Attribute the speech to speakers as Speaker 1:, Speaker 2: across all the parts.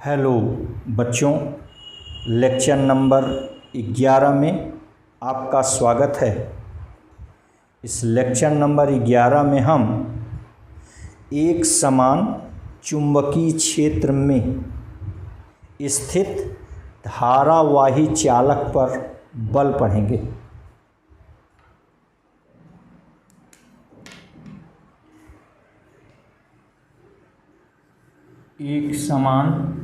Speaker 1: Hello बच्चों, lecture number 11 में आपका स्वागत है। इस लेक्चर नंबर 11 में हम एक समान चुंबकीय क्षेत्र में स्थित धारावाही चालक पर बल पढ़ेंगे। एक समान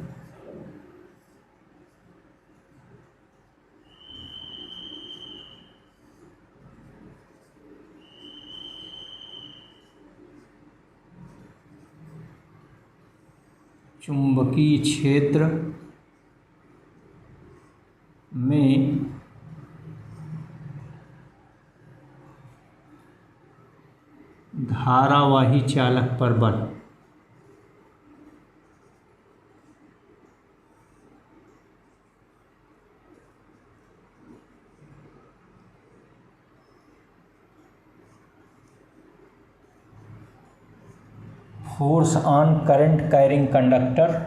Speaker 1: चुंबकीय क्षेत्र में धारावाही चालक पर बल। Force on current carrying conductor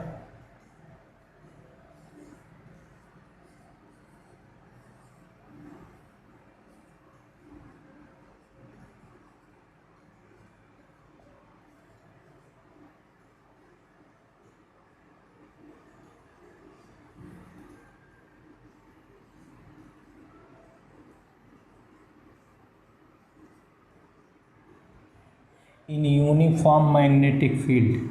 Speaker 1: in uniform magnetic field।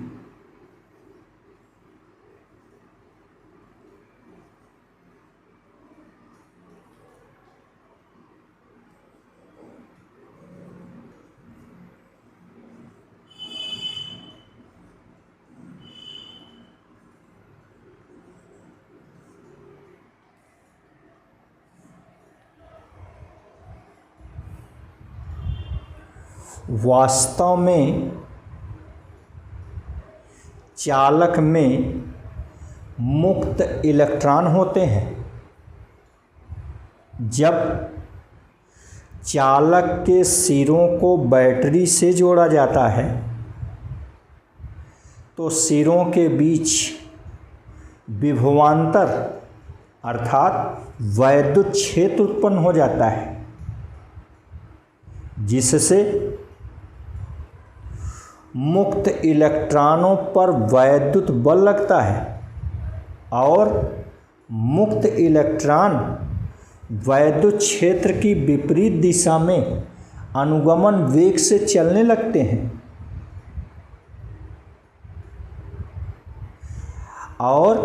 Speaker 1: वास्तव में चालक में मुक्त इलेक्ट्रॉन होते हैं। जब चालक के सिरों को बैटरी से जोड़ा जाता है तो सिरों के बीच विभवांतर अर्थात वैद्युत क्षेत्र उत्पन्न हो जाता है, जिससे मुक्त इलेक्ट्रॉनों पर वैद्युत बल लगता है और मुक्त इलेक्ट्रॉन वैद्युत क्षेत्र की विपरीत दिशा में अनुगमन वेग से चलने लगते हैं और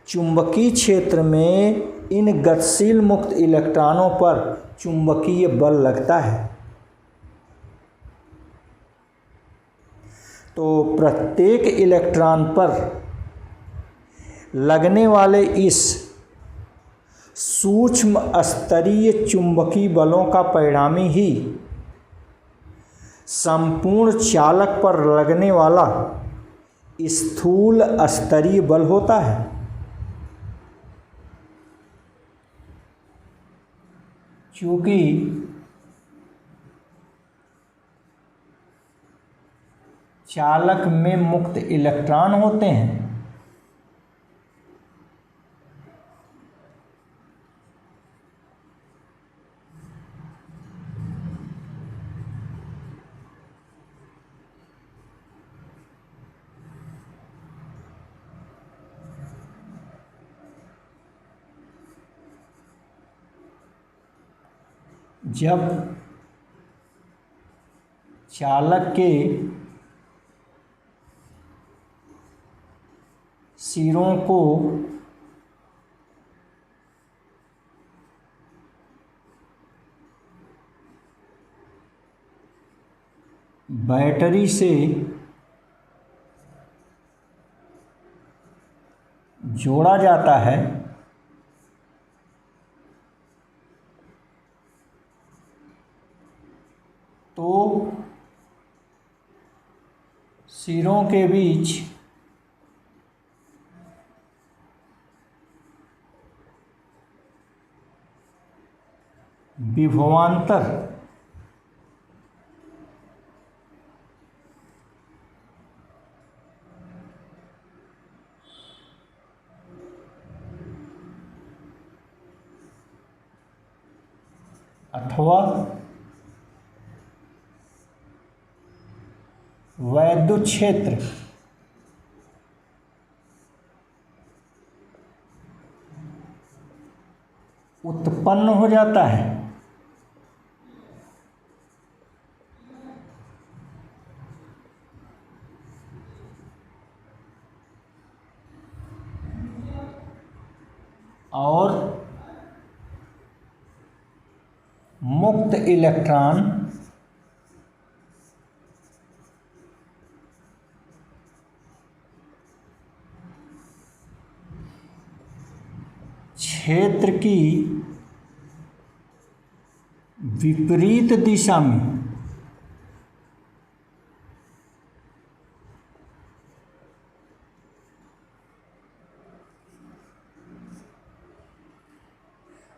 Speaker 1: चुंबकीय क्षेत्र में इन गतिशील मुक्त इलेक्ट्रॉनों पर चुंबकीय बल लगता है। तो प्रत्येक इलेक्ट्रॉन पर लगने वाले इस सूक्ष्म स्तरीय चुंबकीय बलों का परिणामी ही संपूर्ण चालक पर लगने वाला स्थूल स्तरीय बल होता है। क्योंकि चालक में मुक्त इलेक्ट्रॉन होते हैं, जब चालक के सिरों को बैटरी से जोड़ा जाता है तो सिरों के बीच विभवांतर अथवा वैद्युत क्षेत्र उत्पन्न हो जाता है। और मुक्त इलेक्ट्रॉन क्षेत्र की विपरीत दिशा में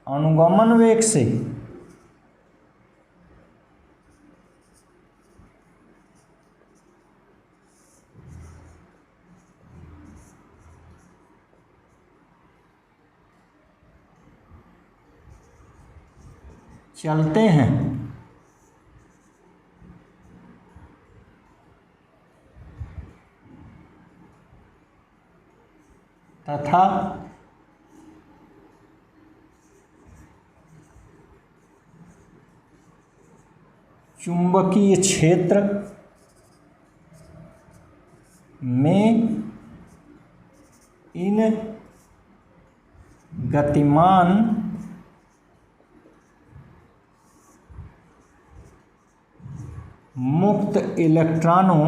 Speaker 1: अनुगमन वेग से चलते हैं तथा चुंबकीय क्षेत्र में इन गतिमान मुक्त इलेक्ट्रॉनों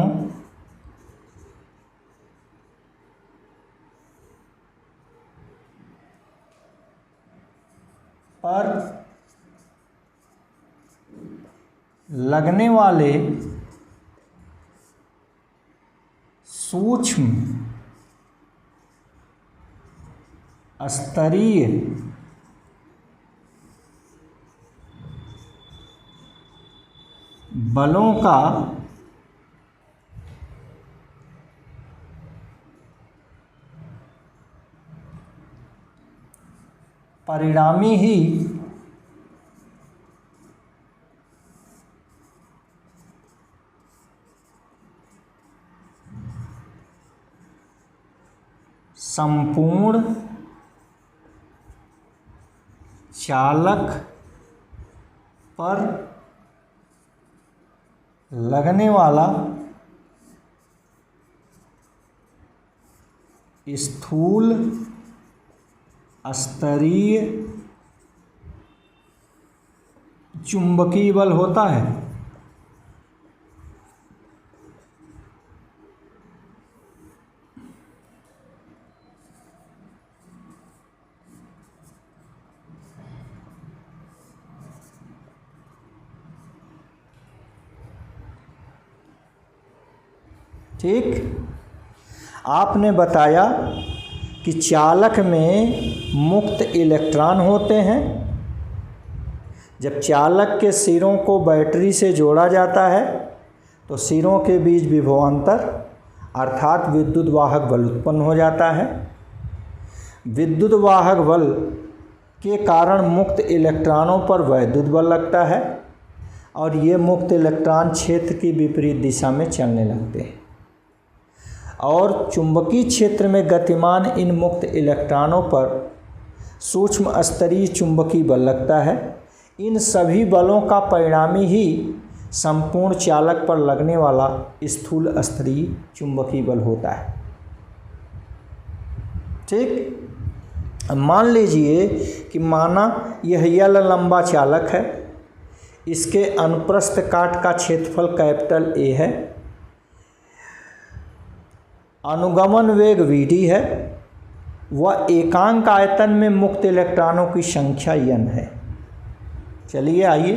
Speaker 1: पर लगने वाले सूक्ष्म स्तरीय बलों का परिणामी ही संपूर्ण चालक पर लगने वाला स्थूल स्तरीय चुंबकीय बल होता है। ठीक, आपने बताया कि चालक में मुक्त इलेक्ट्रॉन होते हैं। जब चालक के सिरों को बैटरी से जोड़ा जाता है तो सिरों के बीच विभवांतर अर्थात विद्युत वाहक बल उत्पन्न हो जाता है। विद्युत वाहक बल के कारण मुक्त इलेक्ट्रॉनों पर वैद्युत बल लगता है और ये मुक्त इलेक्ट्रॉन क्षेत्र की विपरीत दिशा में चलने लगते हैं और चुंबकीय क्षेत्र में गतिमान इन मुक्त इलेक्ट्रॉनों पर सूक्ष्म स्तरीय चुंबकीय बल लगता है। इन सभी बलों का परिणामी ही संपूर्ण चालक पर लगने वाला स्थूल स्तरीय चुंबकीय बल होता है। ठीक, मान लीजिए कि माना यह यल लंबा चालक है, इसके अनुप्रस्थ काट का क्षेत्रफल कैपिटल ए है, अनुगमन वेग vd है, वह एकांक आयतन में मुक्त इलेक्ट्रॉनों की संख्या n है। चलिए आइए,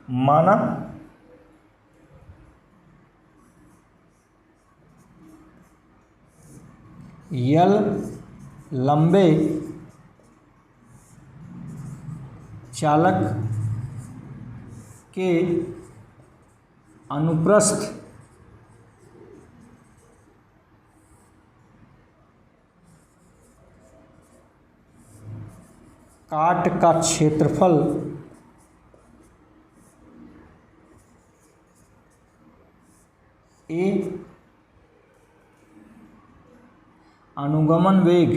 Speaker 1: माना यल लंबे चालक के अनुप्रस्थ काट का क्षेत्रफल ए अनुगमन वेग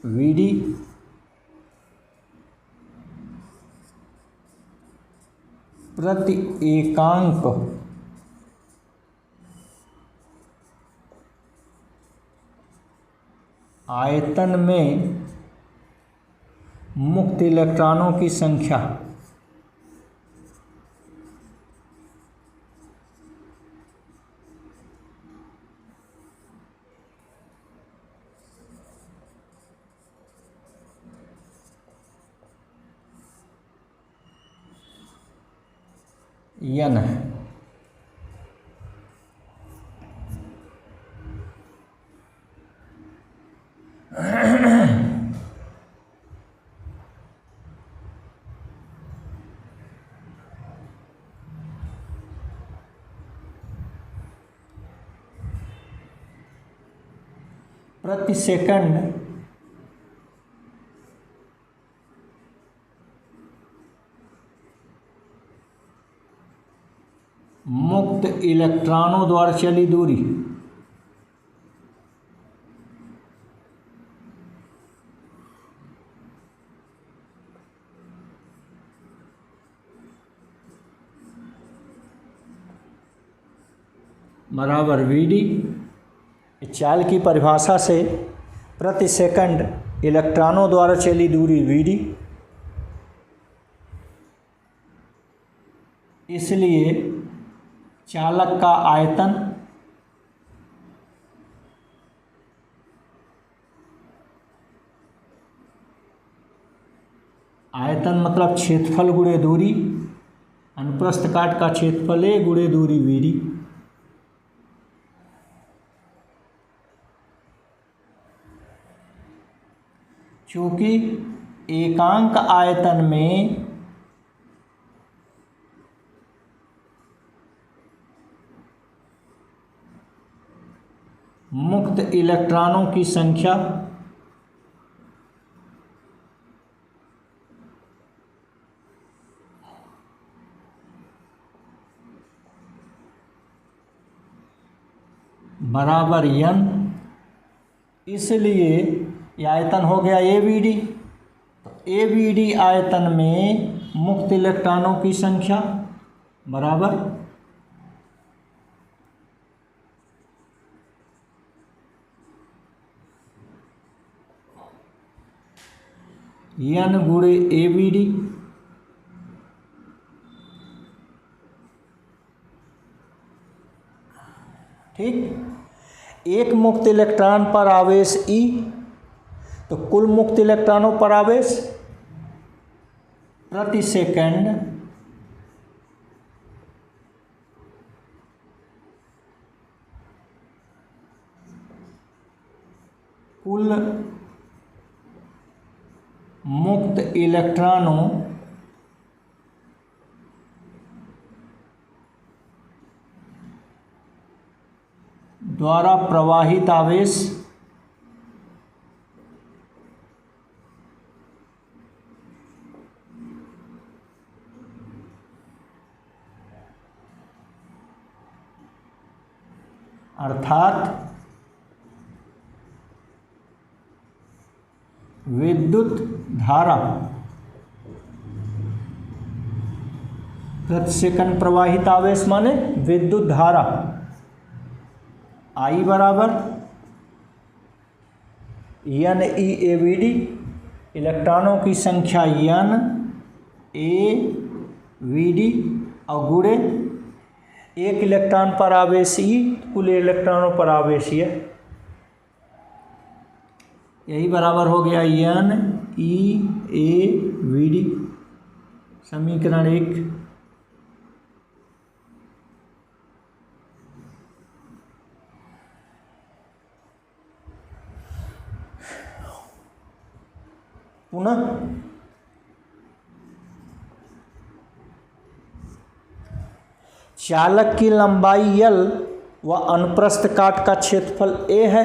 Speaker 1: वीडी प्रति एकांक आयतन में मुक्त इलेक्ट्रॉनों की संख्या n है। प्रति सेकंड मुक्त इलेक्ट्रॉनों द्वारा चली दूरी बराबर वीडी। चाल की परिभाषा से प्रति सेकंड इलेक्ट्रॉनों द्वारा चली दूरी वीडी, इसलिए चालक का आयतन मतलब क्षेत्रफल गुणे दूरी, अनुप्रस्थ काट का क्षेत्रफल ए गुणे दूरी वीडी। चूंकि एकांक आयतन में मुक्त इलेक्ट्रॉनों की संख्या बराबर n, इसलिए यह आयतन हो गया ए वी डी। तो ए वी डी आयतन में मुक्त इलेक्ट्रॉनों की संख्या बराबर n गुणे ए वी डी। ठीक, एक मुक्त इलेक्ट्रॉन पर आवेश E, तो कुल मुक्त इलेक्ट्रॉनों पर आवेश प्रति सेकंड कुल मुक्त इलेक्ट्रॉनों द्वारा प्रवाहित आवेश अर्थात विद्युत धारा प्रति सेकंड प्रवाहित आवेश माने विद्युत धारा I बराबर n e a v d, इलेक्ट्रॉनों की संख्या n a v d और गुणे एक इलेक्ट्रॉन पर आवेश E, कुल इलेक्ट्रॉनों पर आवेश है, यही बराबर हो गया n e a v d। समीकरण 1। पुनः चालक की लंबाई L व अनुप्रस्थ काट का क्षेत्रफल A है।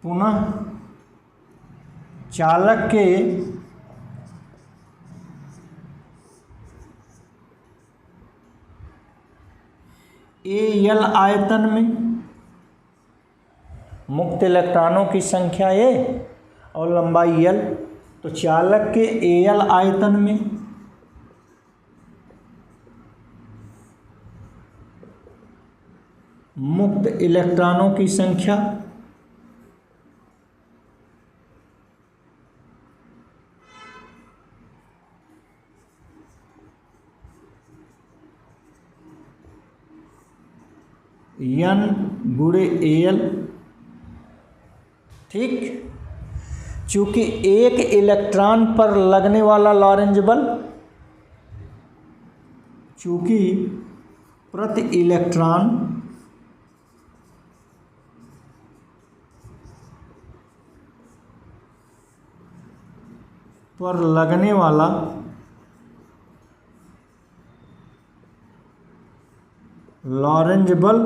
Speaker 1: पुनः चालक के Al आयतन में, मुक्त इलेक्ट्रॉनों की संख्या A और लंबाई L, तो चालक के Al आयतन में मुक्त इलेक्ट्रॉनों की संख्या N गुणे Al। ठीक, चूंकि एक इलेक्ट्रॉन पर लगने वाला लॉरेंज बल, चूंकि प्रति इलेक्ट्रॉन पर लगने वाला लॉरेंज बल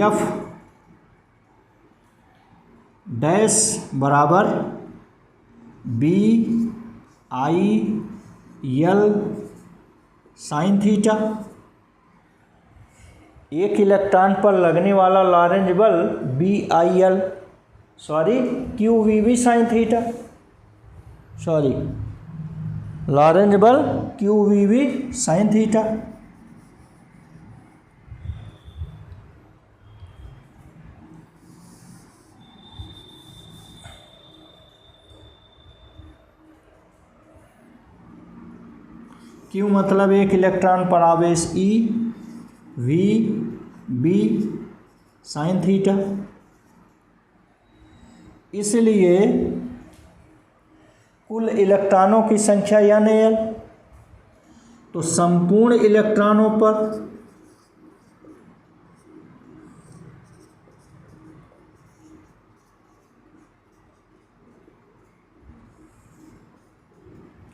Speaker 1: F डैश बराबर BIL साइन थीटा। एक इलेक्ट्रॉन पर लगने वाला लॉरेंज बल QVB साइन थीटा, लॉरेंज बल QVB साइन थीटा। Q मतलब एक इलेक्ट्रॉन पर आवेश E, VB साइन थीटा। इसलिए कुल इलेक्ट्रॉनों की संख्या NaL, तो संपूर्ण इलेक्ट्रॉनों पर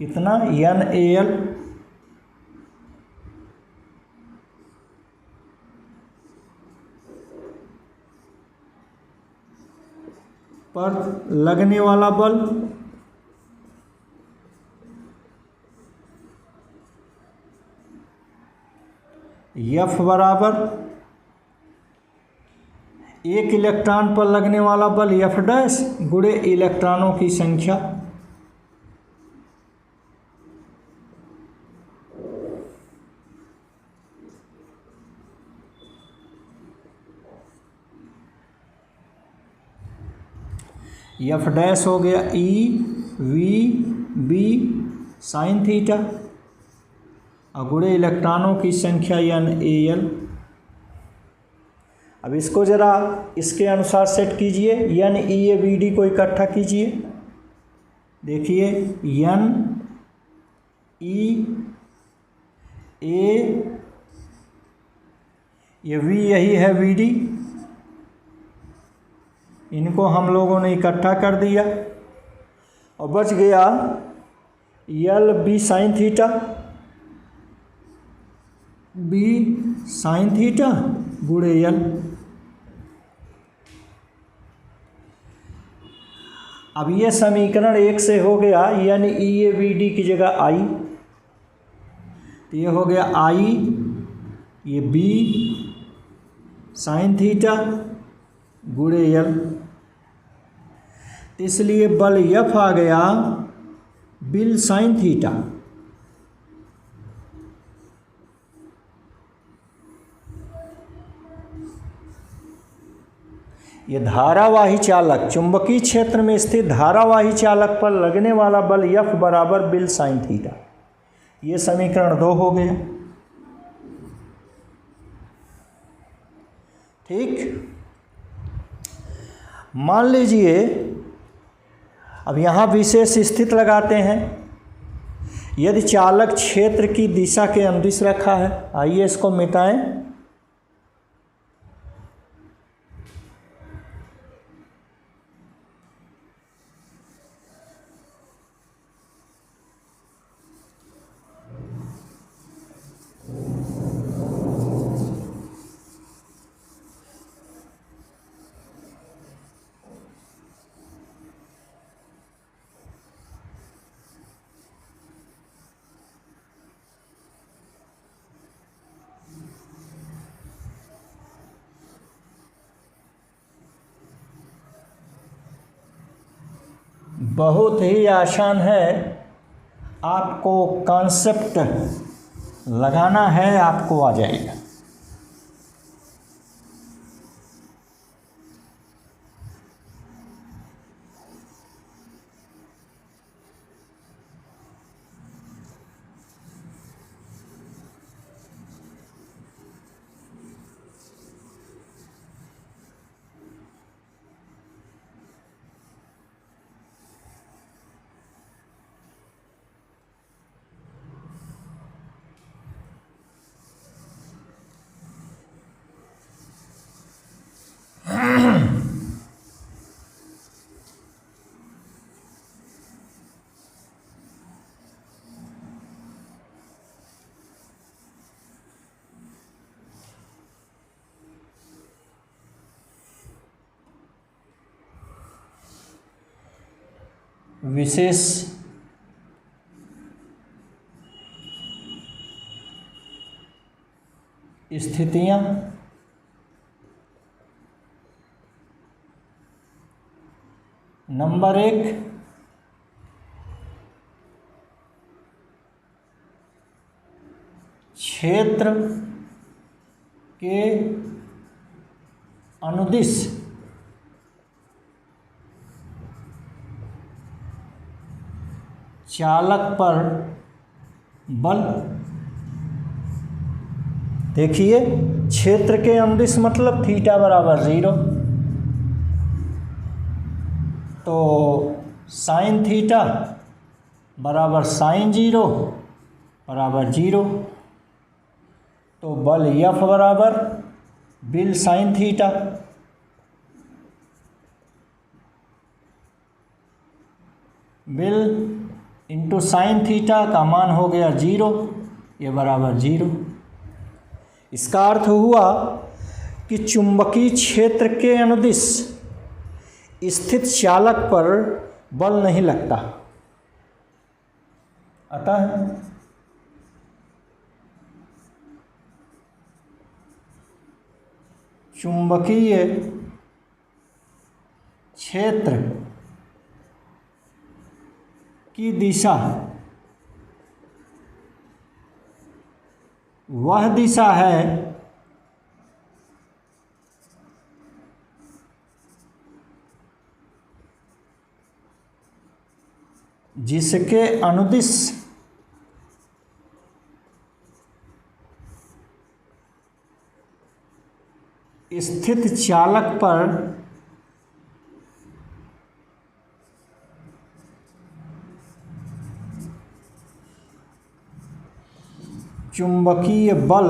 Speaker 1: कितना NaL, पर लगने वाला बल F बराबर एक इलेक्ट्रॉन पर लगने वाला बल F डैश गुणे इलेक्ट्रॉनों की संख्या। F डैश हो गया EVB साइन थीटा और गुणे इलेक्ट्रॉनों की संख्या NaL। अब इसको ज़रा इसके अनुसार सेट कीजिए, NeABD को इकट्ठा कीजिए। देखिए NeA, ये V यही है VD, इनको हम लोगों ने इकट्ठा कर दिया और बच गया LB sine theta, B sine theta गुणे L। अब ये समीकरण 1 से हो गया, यानी EABD की जगह I, तो ये हो गया I, ये B साइन थीटा गुणे L। इसलिए बल F आ गया बिल साइन थीटा। ये धारावाही चालक, चुंबकीय क्षेत्र में स्थित धारावाही चालक पर लगने वाला बल F बराबर बिल साइन थीटा। ये समीकरण 2 हो गया। ठीक, मान लीजिए अब यहाँ विशेष स्थिति लगाते हैं। यदि चालक क्षेत्र की दिशा के अनुदिश रखा है, आइए इसको मिटाएं। बहुत ही आसान है, आपको कॉन्सेप्ट लगाना है, आपको आ जाएगा। विशेष स्थितियां नंबर 1, क्षेत्र के अनुदिश चालक पर बल। देखिए, क्षेत्र के अनुदिश मतलब थीटा बराबर 0, तो साइन थीटा बराबर साइन 0 बराबर 0, तो बल F बराबर bill sine theta. Bill into sine theta का मान हो गया 0, ये बराबर 0। इसका अर्थ हुआ कि चुंबकीय क्षेत्र के अनुदिश स्थित चालक पर बल नहीं लगता। अतः चुंबकीय क्षेत्र की दिशा वह दिशा है जिसके अनुदिश स्थित चालक पर चुंबकीय बल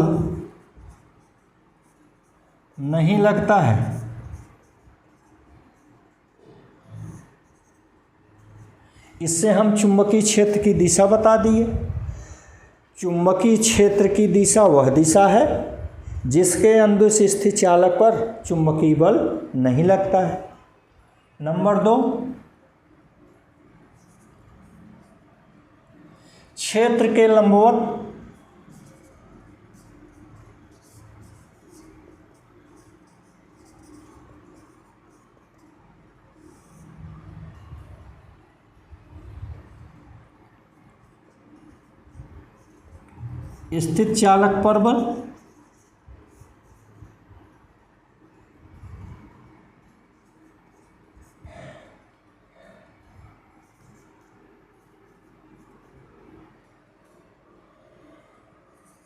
Speaker 1: नहीं लगता है। इससे हम चुंबकीय क्षेत्र की दिशा बता दिए। चुंबकीय क्षेत्र की दिशा वह दिशा है जिसके अनुदिश स्थित चालक पर चुंबकीय बल नहीं लगता है। नंबर 2, क्षेत्र के लंबवत स्थित चालक पर बल।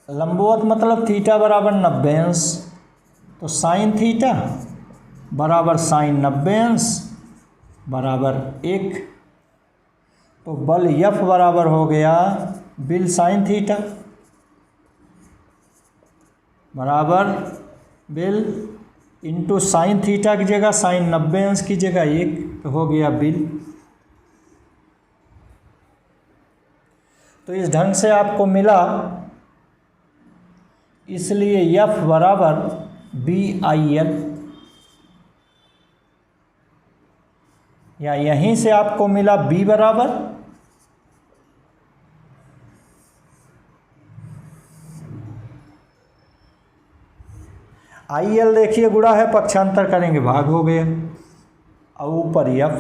Speaker 1: लंबवत मतलब थीटा बराबर 90 अंश, तो साइन थीटा बराबर साइन 90 अंश बराबर 1, तो बल F बराबर हो गया बिल साइन थीटा बराबर बिल इंटू साइन थीटा की जगह साइन 90 अंश की जगह 1, तो हो गया बिल। तो इस ढंग से आपको मिला, इसलिए F बराबर BIL, या यहीं से आपको मिला B बराबर IL। देखिए गुणा है, पक्षांतर करेंगे भाग हो गया, और ऊपर F।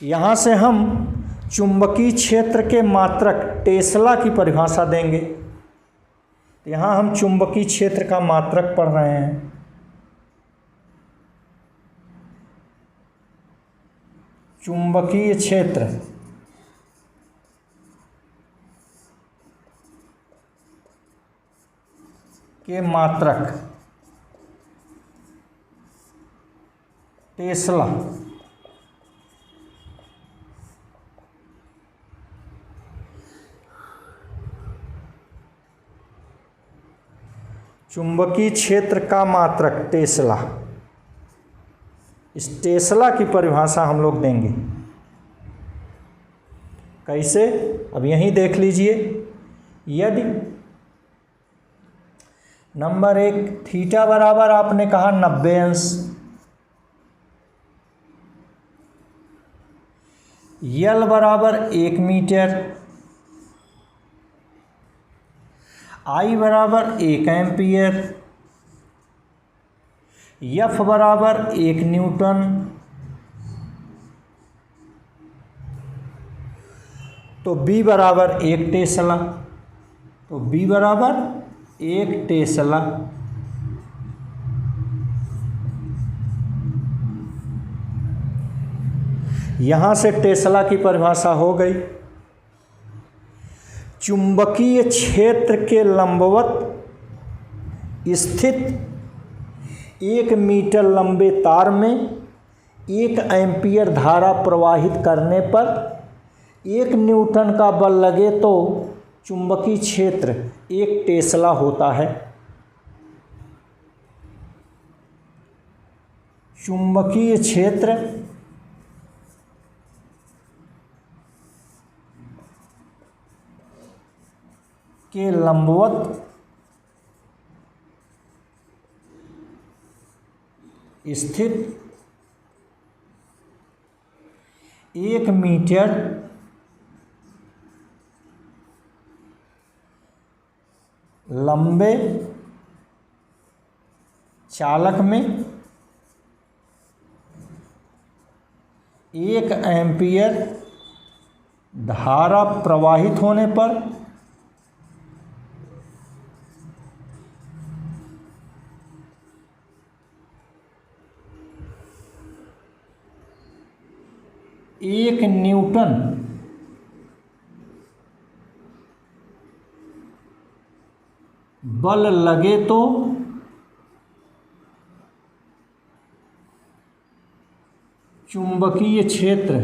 Speaker 1: यहाँ से हम चुंबकीय क्षेत्र के मात्रक टेस्ला की परिभाषा देंगे। यहाँ हम चुंबकीय क्षेत्र का मात्रक पढ़ रहे हैं। चुंबकीय क्षेत्र के मात्रक टेस्ला। चुंबकीय क्षेत्र का मात्रक टेस्ला। इस टेस्ला की परिभाषा हम लोग देंगे। कैसे? अब यहीं देख लीजिए। यदि नंबर 1 थीटा बराबर आपने कहा 90 अंश, यल बराबर 1 मीटर, आई बराबर 1 एम्पियर, एफ बराबर 1 न्यूटन, तो बी बराबर 1 टेस्ला। तो बी बराबर 1 टेस्ला। यहाँ से टेस्ला की परिभाषा हो गई। चुंबकीय क्षेत्र के लंबवत स्थित 1 मीटर लंबे तार में 1 एम्पियर धारा प्रवाहित करने पर 1 न्यूटन का बल लगे तो चुंबकीय क्षेत्र 1 टेस्ला होता है। चुंबकीय क्षेत्र के लंबवत स्थित 1 मीटर लंबे चालक में 1 एम्पियर धारा प्रवाहित होने पर एक न्यूटन बल लगे तो चुंबकीय क्षेत्र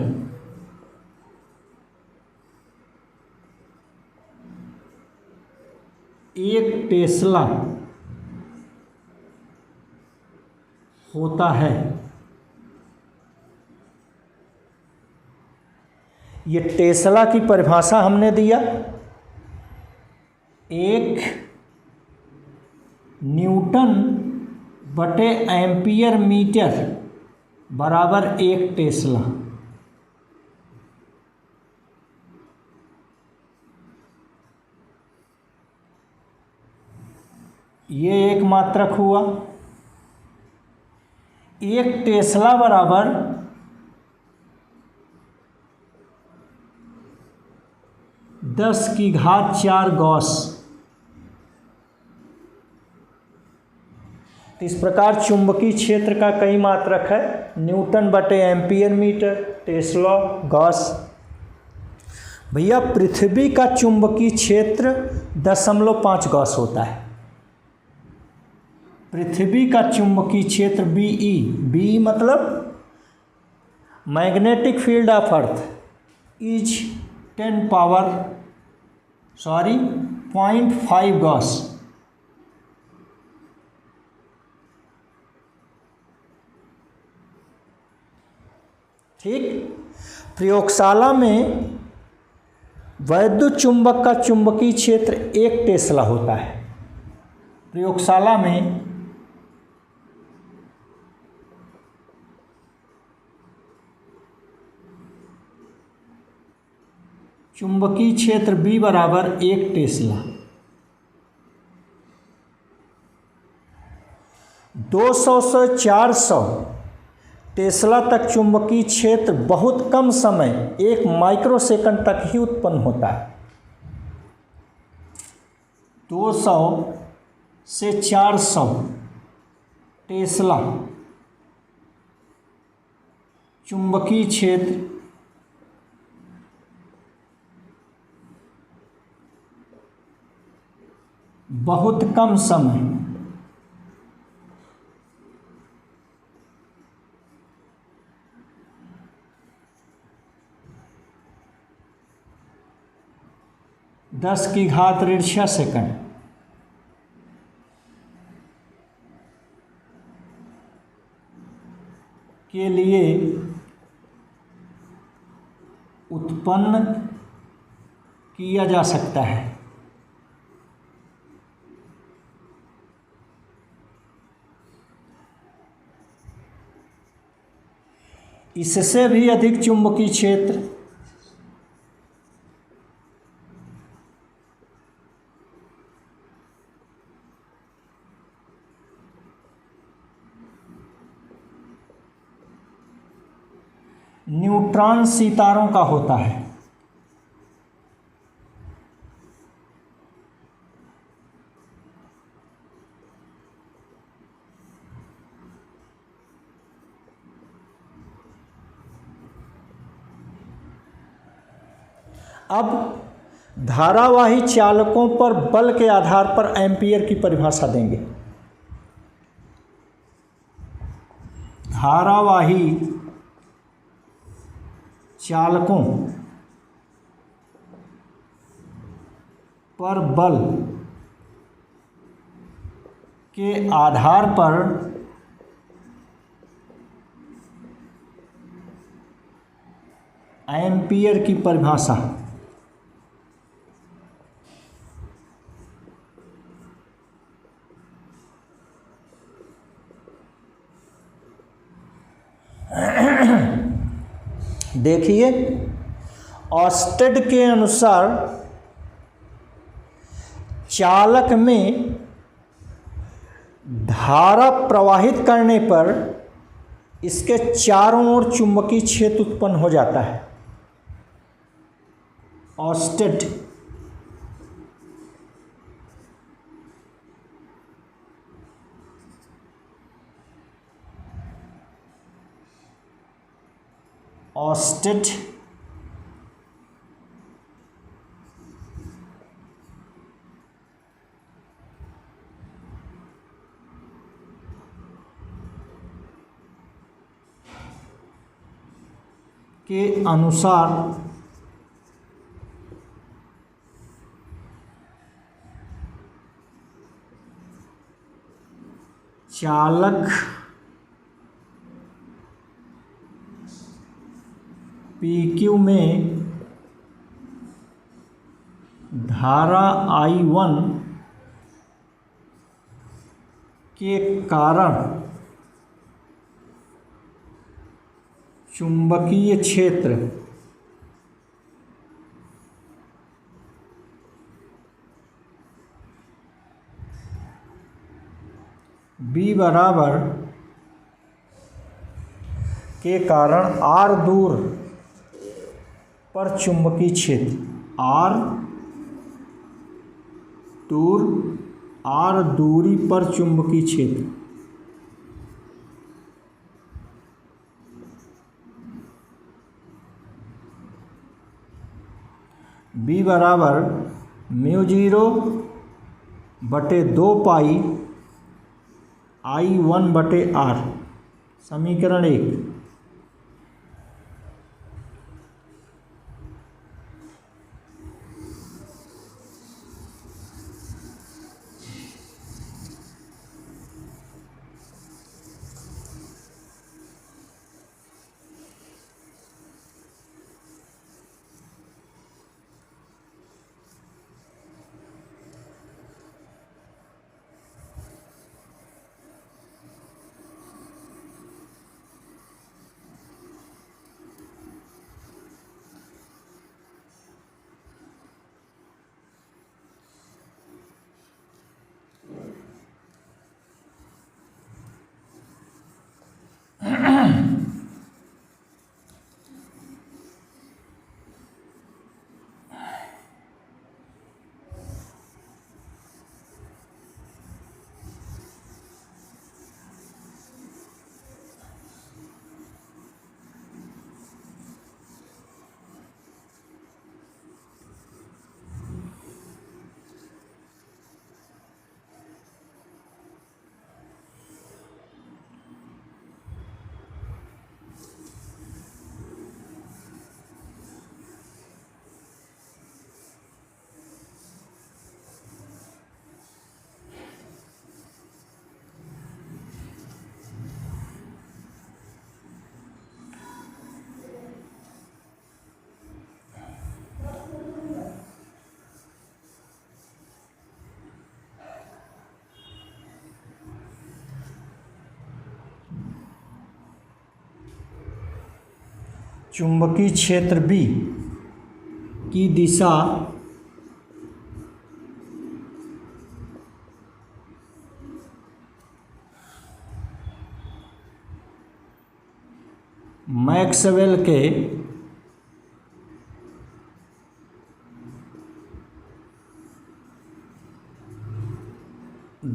Speaker 1: 1 टेस्ला होता है। ये टेस्ला की परिभाषा हमने दिया। 1 न्यूटन बटे एम्पियर मीटर बराबर 1 टेस्ला। ये एक मात्रक हुआ। 1 टेस्ला बराबर 10⁴ गॉस। इस प्रकार चुंबकीय क्षेत्र का कई मात्रक है। न्यूटन बटे एम्पियर मीटर, टेस्ला, गॉस। भैया पृथ्वी का चुंबकीय क्षेत्र 0.5 गॉस होता है। पृथ्वी का चुंबकीय क्षेत्र BE मतलब magnetic field of earth is 0.5 Gauss. ठीक। प्रयोगशाला में वैद्युत चुंबक का चुंबकीय क्षेत्र 1 टेस्ला होता है। प्रयोगशाला में चुंबकीय क्षेत्र B बराबर 1 टेस्ला। 200 से 400 टेस्ला तक चुंबकीय क्षेत्र बहुत कम समय 1 माइक्रोसेकंड तक ही उत्पन्न होता है। 200 से 400 टेस्ला चुंबकीय क्षेत्र बहुत कम समय (10⁻⁶ सेकंड के लिए उत्पन्न किया जा सकता है। इससे भी अधिक चुंबकीय क्षेत्र न्यूट्रॉन सितारों का होता है। अब धारावाही चालकों पर बल के आधार पर एम्पीयर की परिभाषा देंगे। धारावाही चालकों पर बल के आधार पर एम्पीयर की परिभाषा। देखिए, ऑस्टेड के अनुसार चालक में धारा प्रवाहित करने पर इसके चारों ओर चुंबकीय क्षेत्र उत्पन्न हो जाता है। ऑस्टेड के अनुसार चालक PQ में धारा I1 के कारण चुंबकीय क्षेत्र B बराबर के कारण R दूर पर चुंबकीय क्षेत्र R दूरी पर चुंबकीय क्षेत्र B बराबर μ0/2 पाई I1/R। समीकरण 1। चुंबकीय क्षेत्र B की दिशा मैक्सवेल के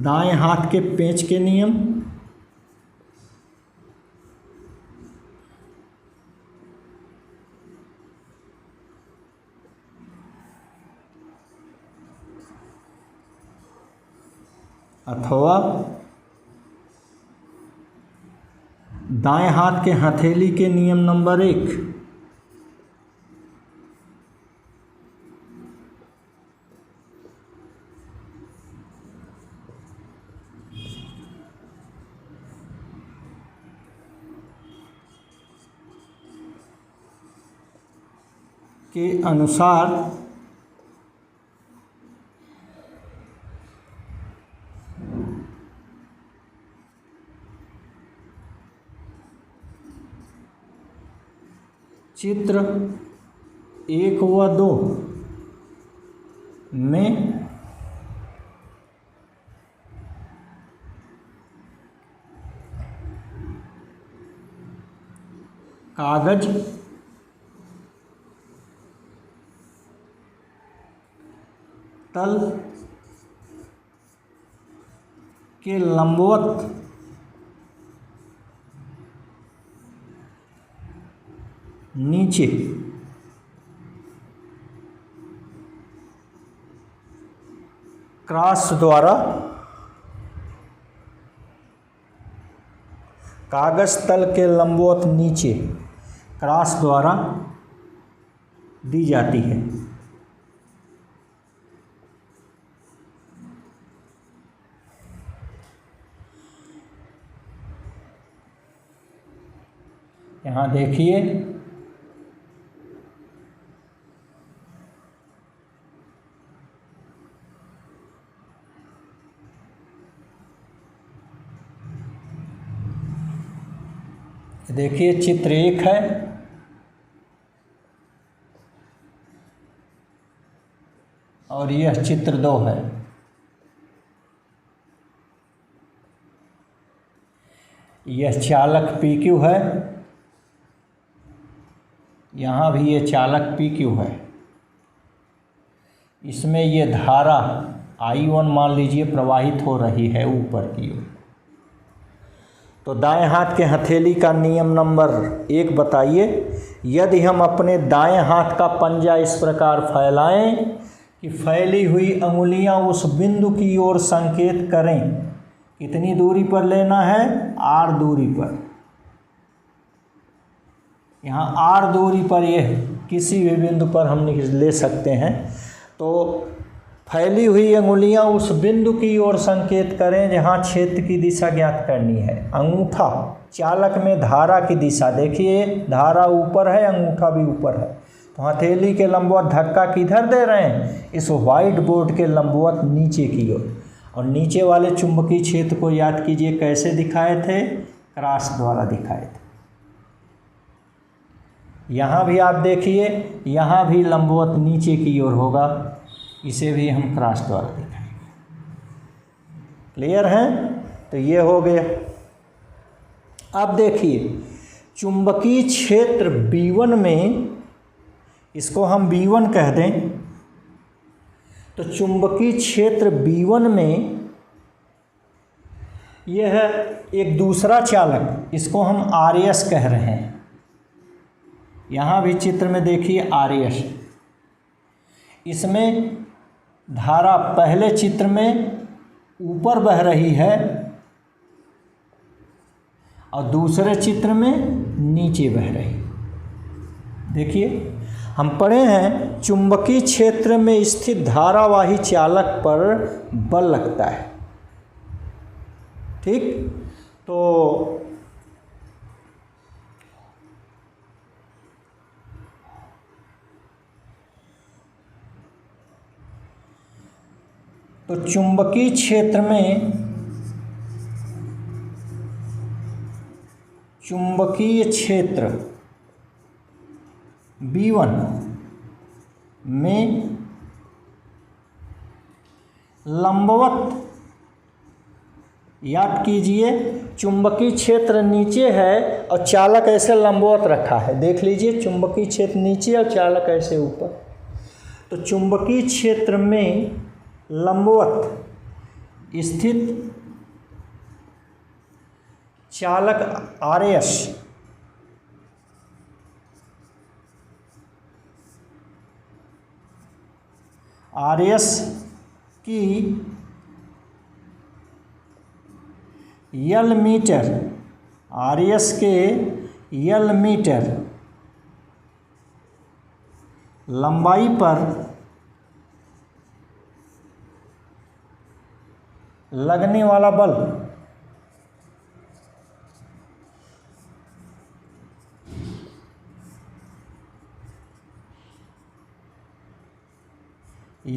Speaker 1: दाएं हाथ के पेंच के नियम अथवा दाएं हाथ के हथेली के नियम नंबर 1 के अनुसार चित्र 1 व 2 में कागज तल के लंबवत नीचे क्रॉस द्वारा कागज तल के लंबवत नीचे क्रॉस द्वारा दी जाती है। यहाँ देखिए चित्र 1 है और यह चित्र 2 है। यह चालक PQ है, यहाँ भी ये चालक PQ है। इसमें ये धारा I1 मान लीजिए प्रवाहित हो रही है ऊपर की ओर। तो दाएं हाथ के हथेली का नियम नंबर 1 बताइए। यदि हम अपने दाएं हाथ का पंजा इस प्रकार फैलाएं कि फैली हुई अंगुलियां उस बिंदु की ओर संकेत करें, कितनी दूरी पर लेना है? R दूरी पर। यहाँ R दूरी पर यह किसी भी बिंदु पर हम ले सकते हैं। तो फैली हुई अंगुलियां उस बिंदु की ओर संकेत करें जहां क्षेत्र की दिशा ज्ञात करनी है। अंगूठा चालक में धारा की दिशा, देखिए धारा ऊपर है, अंगूठा भी ऊपर है। तो हथेली के लंबवत धक्का किधर दे रहे हैं? इस व्हाइट बोर्ड के लंबवत नीचे की ओर। और नीचे वाले चुंबकीय क्षेत्र को याद कीजिए कैसे दिखाए थे? क्रॉस द्वारा दिखाए थे। यहाँ भी आप देखिए, यहाँ भी लंबवत नीचे की ओर होगा, इसे भी हम क्रॉस द्वारा दिखाएंगे। क्लियर है? तो ये हो गया। अब देखिए चुंबकीय क्षेत्र B1 में, इसको हम B1 कह दें, तो चुंबकीय क्षेत्र B1 में यह एक दूसरा चालक, इसको हम RS कह रहे हैं। यहाँ भी चित्र में देखिए RS। इसमें धारा पहले चित्र में ऊपर बह रही है और दूसरे चित्र में नीचे बह रही। देखिए हम पढ़े हैं चुंबकीय क्षेत्र में स्थित धारावाही चालक पर बल लगता है। ठीक, तो चुंबकीय क्षेत्र में चुंबकीय क्षेत्र B1 में लंबवत, याद कीजिए चुंबकीय क्षेत्र नीचे है और चालक ऐसे लंबवत रखा है। देख लीजिए चुंबकीय क्षेत्र नीचे और चालक ऐसे ऊपर। तो चुंबकीय क्षेत्र में लंबवत स्थित चालक RS की यल मीटर, RS के यल मीटर लंबाई पर लगने वाला बल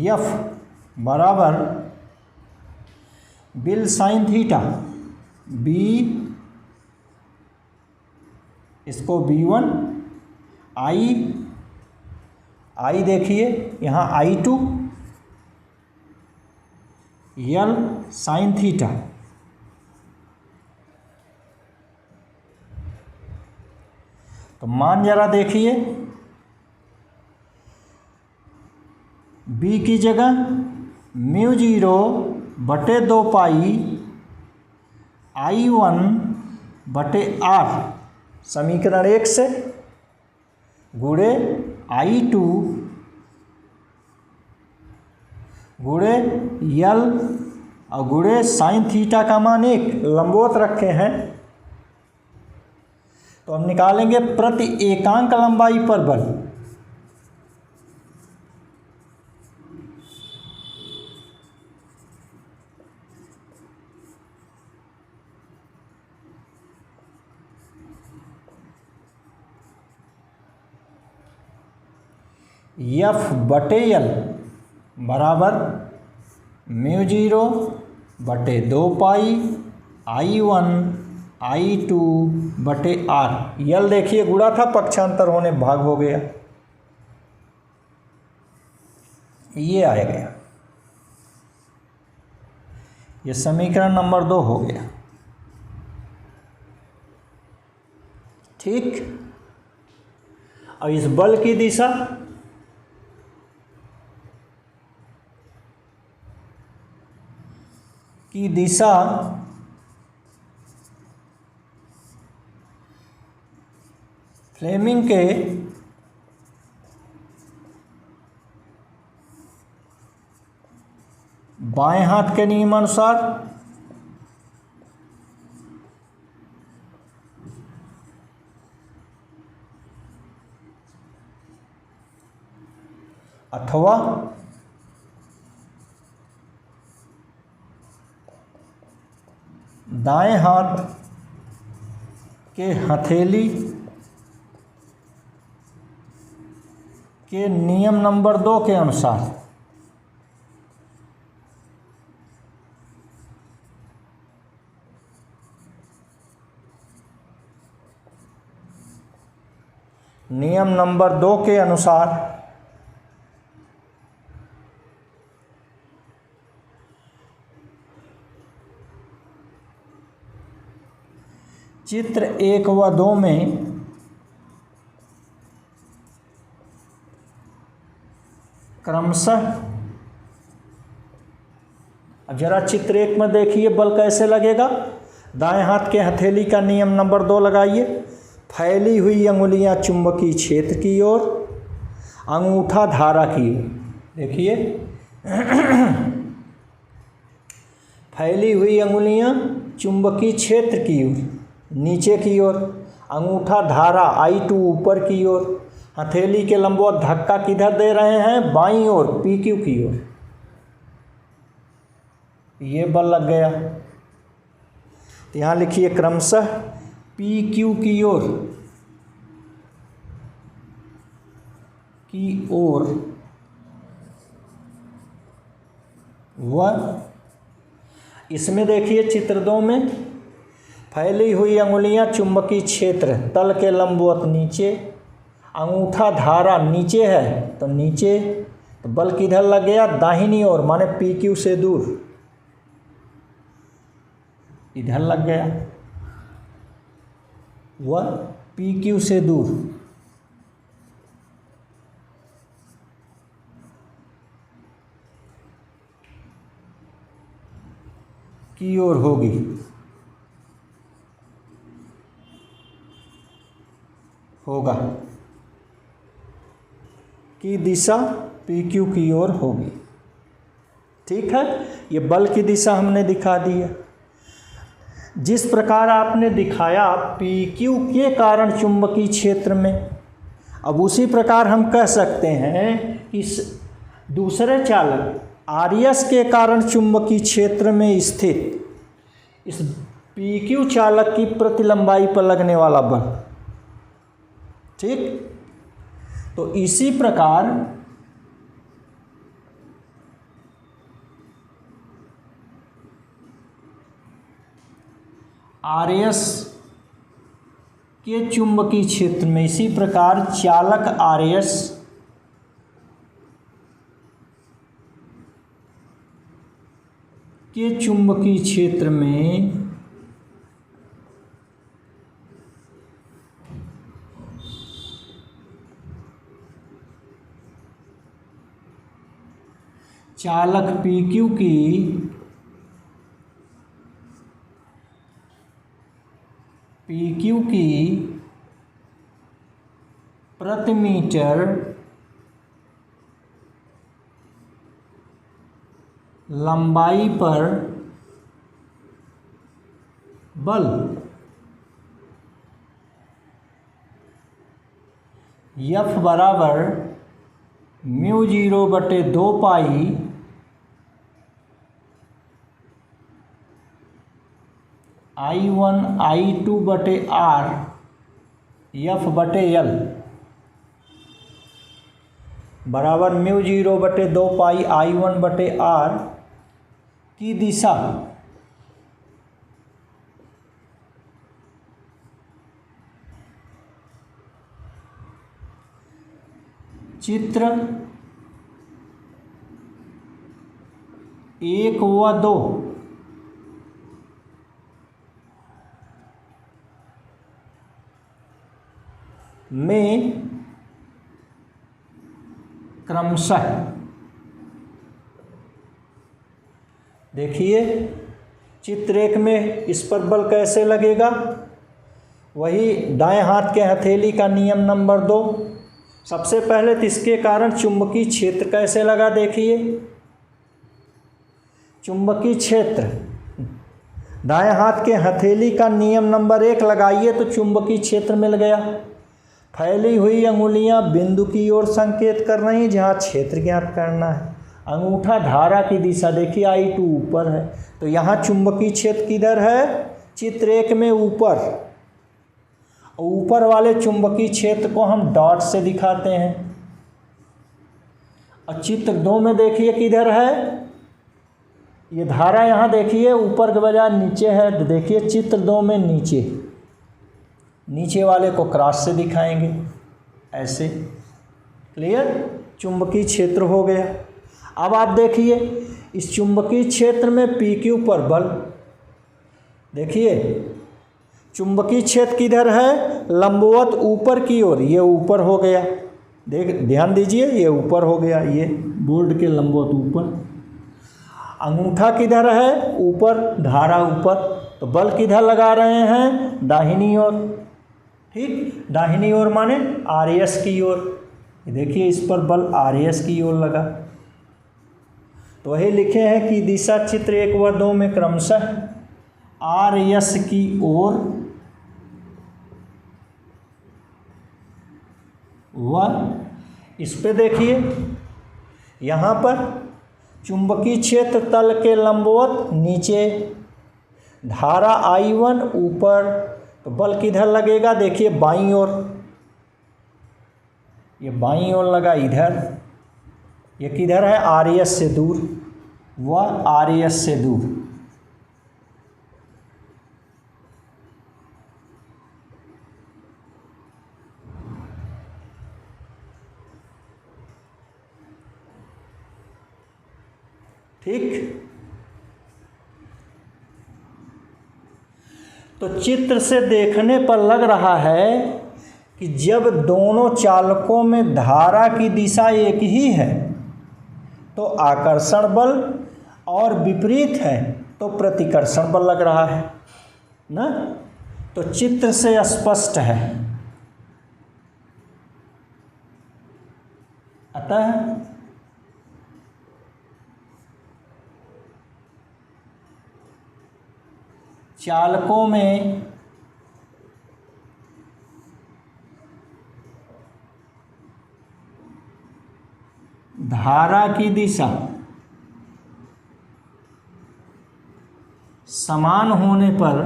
Speaker 1: F बराबर बिल साइन थीटा, B इसको B1, I देखिए यहाँ I2, यल साइन थीटा। तो मान जरा देखिए, B की जगह μ0/2 पाई I1/R समीकरण 1 से गुणे I2 गुणे यल और गुणे साइन थीटा का मान 1 लंबवत रखे हैं। तो हम निकालेंगे प्रति एकांक लंबाई पर बल। F/L बराबर μ0/2 पाई I1 I2/R। यल देखिए गुणा था, पक्षांतर होने भाग हो गया, ये आ गया। ये समीकरण नंबर 2 हो गया। ठीक। अब इस बल की दिशा फ्लेमिंग के बाएं हाथ के नियमानुसार अथवा दाएं हाथ के हथेली के नियम नंबर 2 के अनुसार चित्र 1 व 2 में क्रमशः, अब जरा चित्र 1 में देखिए बल कैसे लगेगा। दाएं हाथ के हथेली का नियम नंबर 2 लगाइए। फैली हुई अंगुलियां चुंबकीय क्षेत्र की ओर, अंगूठा धारा की ओर। देखिए फैली हुई अंगुलियां चुंबकीय क्षेत्र की ओर नीचे की ओर, अंगूठा धारा I2 ऊपर की ओर, हथेली के लंबवत धक्का किधर दे रहे हैं, बाईं ओर PQ की ओर। ये बल लग गया। तो यहाँ लिखिए क्रमशः PQ की ओर व इसमें देखिए चित्र 2 में फैली हुई अंगुलियां चुंबकीय क्षेत्र तल के लंबवत नीचे, अंगूठा धारा नीचे है तो नीचे, तो बल किधर लग गया, दाहिनी ओर, माने PQ से दूर, इधर लग गया, वह PQ से दूर। की ओर होगी, होगा, की दिशा PQ की ओर होगी। ठीक है, ये बल की दिशा हमने दिखा दी है। जिस प्रकार आपने दिखाया PQ के कारण चुंबकीय क्षेत्र में, अब उसी प्रकार हम कह सकते हैं कि दूसरे चालक RS के कारण चुंबकीय क्षेत्र में स्थित इस PQ चालक की प्रतिलंबाई पर लगने वाला बल। ठीक, तो इसी प्रकार RS के चुंबकीय क्षेत्र में, इसी प्रकार चालक RS के चुंबकीय क्षेत्र में चालक PQ की प्रति मीटर लंबाई पर बल F बराबर μ0/2 पाई I1 I2/R F/L बराबर μ0/2 पाई I1/R की दिशा चित्र 1 व 2 में क्रमशः, देखिए चित्र 1 में इस पर बल कैसे लगेगा, वही दाएं हाथ के हथेली का नियम नंबर 2। सबसे पहले तो इसके कारण चुंबकीय क्षेत्र कैसे लगा, देखिए चुंबकीय क्षेत्र दाएं हाथ के हथेली का नियम नंबर 1 लगाइए तो चुंबकीय क्षेत्र मिल गया। फैली हुई अंगुलियां बिंदु की ओर संकेत कर रही हैं जहां क्षेत्र ज्ञात करना है। अंगूठा धारा की दिशा देखिए I2 ऊपर है, तो यहाँ चुंबकीय क्षेत्र किधर है, चित्र 1 में ऊपर। ऊपर वाले चुंबकीय क्षेत्र को हम डॉट से दिखाते हैं। और चित्र 2 में देखिए किधर है, ये धारा यहाँ देखिए ऊपर के बजाय नीचे है, तो देखिए चित्र 2 में नीचे, नीचे वाले को क्रॉस से दिखाएंगे ऐसे। क्लियर, चुंबकीय क्षेत्र हो गया। अब आप देखिए इस चुंबकीय क्षेत्र में PQ पर बल, देखिए चुंबकीय क्षेत्र किधर है, लंबवत ऊपर की ओर, ये ऊपर हो गया, ध्यान दीजिए ये ऊपर हो गया, ये बोर्ड के लंबवत ऊपर। अंगूठा किधर है, ऊपर, धारा ऊपर, तो बल किधर लगा रहे हैं, दाहिनी ओर। ठीक, दाहिनी ओर माने RS की ओर। देखिए इस पर बल RS की ओर लगा, तो वही लिखे हैं कि दिशा चित्र 1 व 2 में क्रमशः RS की ओर व इस पे देखिए यहाँ पर चुंबकीय क्षेत्र तल के लंबवत नीचे, धारा I1 ऊपर, तो बल किधर लगेगा, देखिए बाईं ओर, ये बाईं ओर लगा इधर। ये किधर है, RS से दूर, वह RS से दूर। ठीक। तो चित्र से देखने पर लग रहा है कि जब दोनों चालकों में धारा की दिशा एक ही है तो आकर्षण बल और विपरीत है तो प्रतिकर्षण बल लग रहा है ना। तो चित्र से स्पष्ट है। अतः चालकों में धारा की दिशा समान होने पर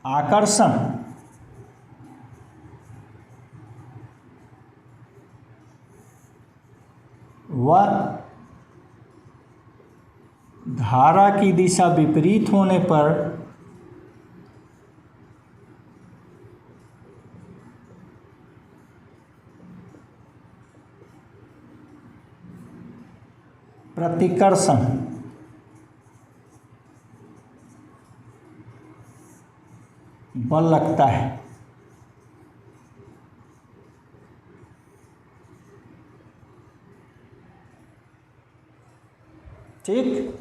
Speaker 1: आकर्षण व धारा की दिशा विपरीत होने पर प्रतिकर्षण बल लगता है। ठीक,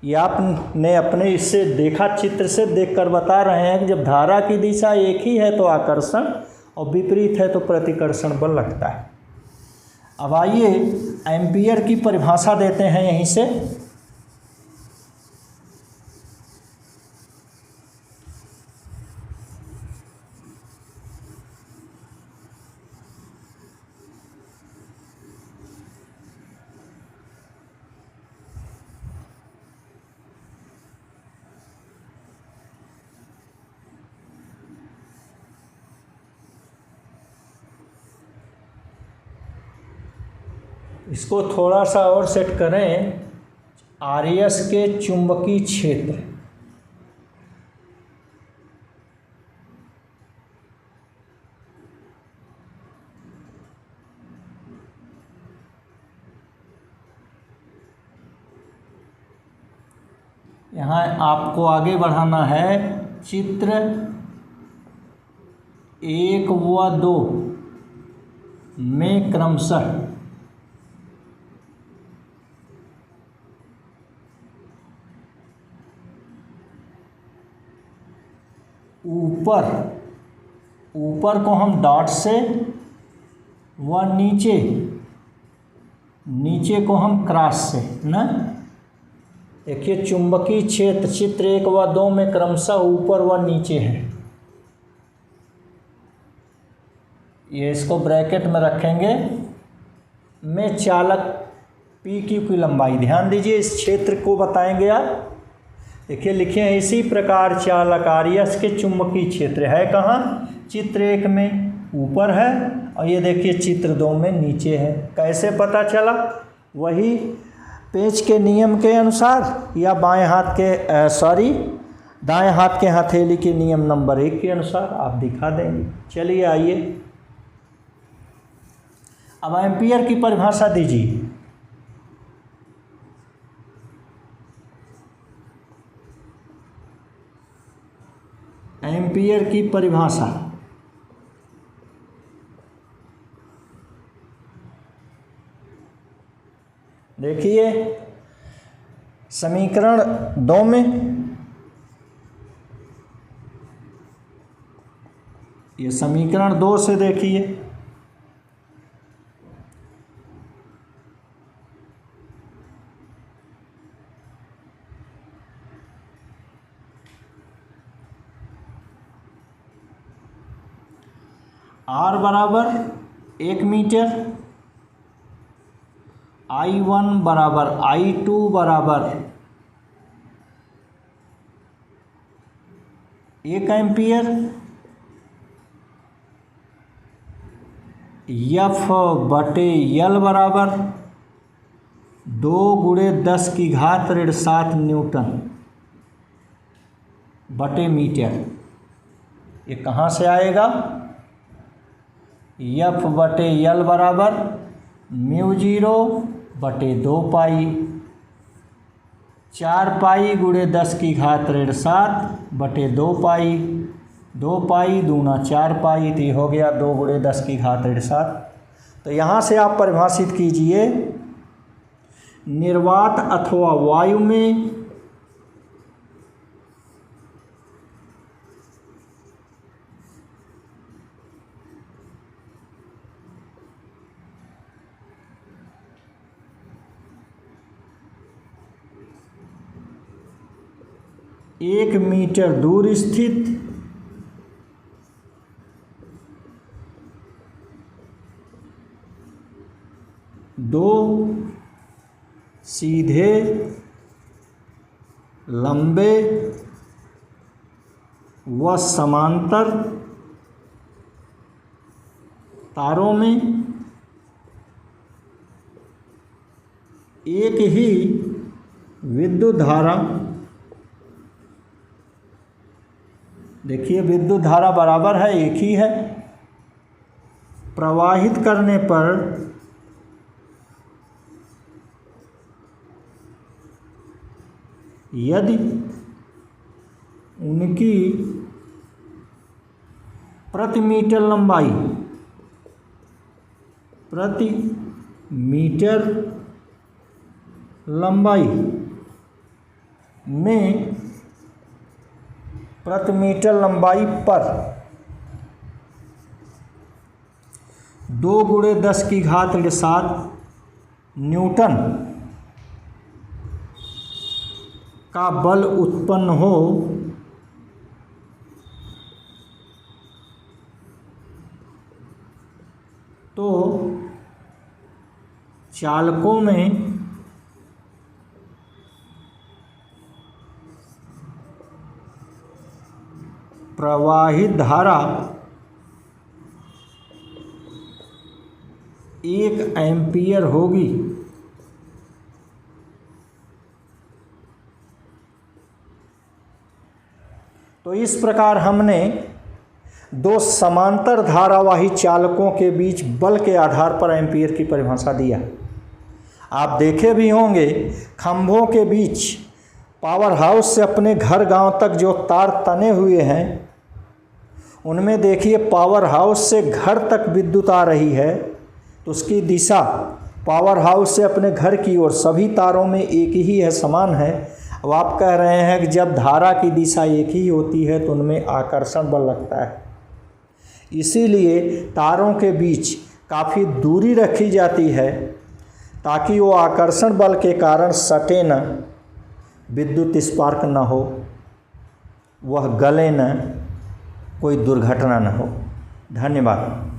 Speaker 1: ये आपने अपने इससे देखा, चित्र से देखकर बता रहे हैं कि जब धारा की दिशा एक ही है तो आकर्षण और विपरीत है तो प्रतिकर्षण बल लगता है। अब आइए एम्पियर की परिभाषा देते हैं यहीं से। इसको थोड़ा सा और सेट करें। आरएस के चुंबकीय क्षेत्र यहाँ आपको आगे बढ़ाना है। चित्र 1 व 2 में क्रमशः ऊपर को हम डॉट से व नीचे को हम क्रॉस से ना। देखिए चुंबकीय क्षेत्र चित्र 1 व 2 में क्रमशः ऊपर व नीचे है। ये इसको ब्रैकेट में रखेंगे। में चालक पी क्यू की लंबाई, ध्यान दीजिए इस क्षेत्र को बताएंगे आप। देखिए लिखे हैं, इसी प्रकार चालक आरएस के चुंबकीय क्षेत्र है कहाँ, चित्र 1 में ऊपर है और ये देखिए चित्र 2 में नीचे है। कैसे पता चला? वही पेंच के नियम के अनुसार या दाएं हाथ के हथेली के नियम नंबर 1 के अनुसार आप दिखा देंगे। चलिए आइए अब एम्पियर की परिभाषा दीजिए। एम्पियर की परिभाषा देखिए समीकरण 2 में, ये समीकरण 2 से देखिए R बराबर 1 मीटर, I1 बराबर I2 बराबर 1 एम्पियर, F बटे L बराबर 2 × 10⁻7 न्यूटन बटे मीटर। ये कहाँ से आएगा? एफ बटे यल बराबर μ0/2 पाई। 4 पाई गुणे 10 की घात ऋण 7 बटे 2 पाई। 2 पाई दूना 4 पाई, तो ये हो गया 2 गुणे 10 की घात ऋण 7। तो यहाँ से आप परिभाषित कीजिए निर्वात अथवा वायु में एक मीटर दूर स्थित दो सीधे लंबे व समांतर तारों में एक ही विद्युत धारा, देखिए विद्युत धारा बराबर है, एक ही है, प्रवाहित करने पर यदि उनकी प्रति मीटर लंबाई में प्रति मीटर लंबाई पर 2 गुणे 10 की घात ऋण 7 न्यूटन का बल उत्पन्न हो तो चालकों में प्रवाहित धारा 1 एम्पीयर होगी। तो इस प्रकार हमने दो समांतर धारावाही चालकों के बीच बल के आधार पर एम्पीयर की परिभाषा दिया। आप देखे भी होंगे खंभों के बीच पावर हाउस से अपने घर गांव तक जो तार तने हुए हैं, उनमें देखिए पावर हाउस से घर तक विद्युत आ रही है तो उसकी दिशा पावर हाउस से अपने घर की ओर सभी तारों में एक ही है, समान है। अब आप कह रहे हैं कि जब धारा की दिशा एक ही होती है तो उनमें आकर्षण बल लगता है, इसीलिए तारों के बीच काफ़ी दूरी रखी जाती है ताकि वो आकर्षण बल के कारण सटे न, विद्युत स्पार्क न हो, वह गले न, कोई दुर्घटना न हो। धन्यवाद।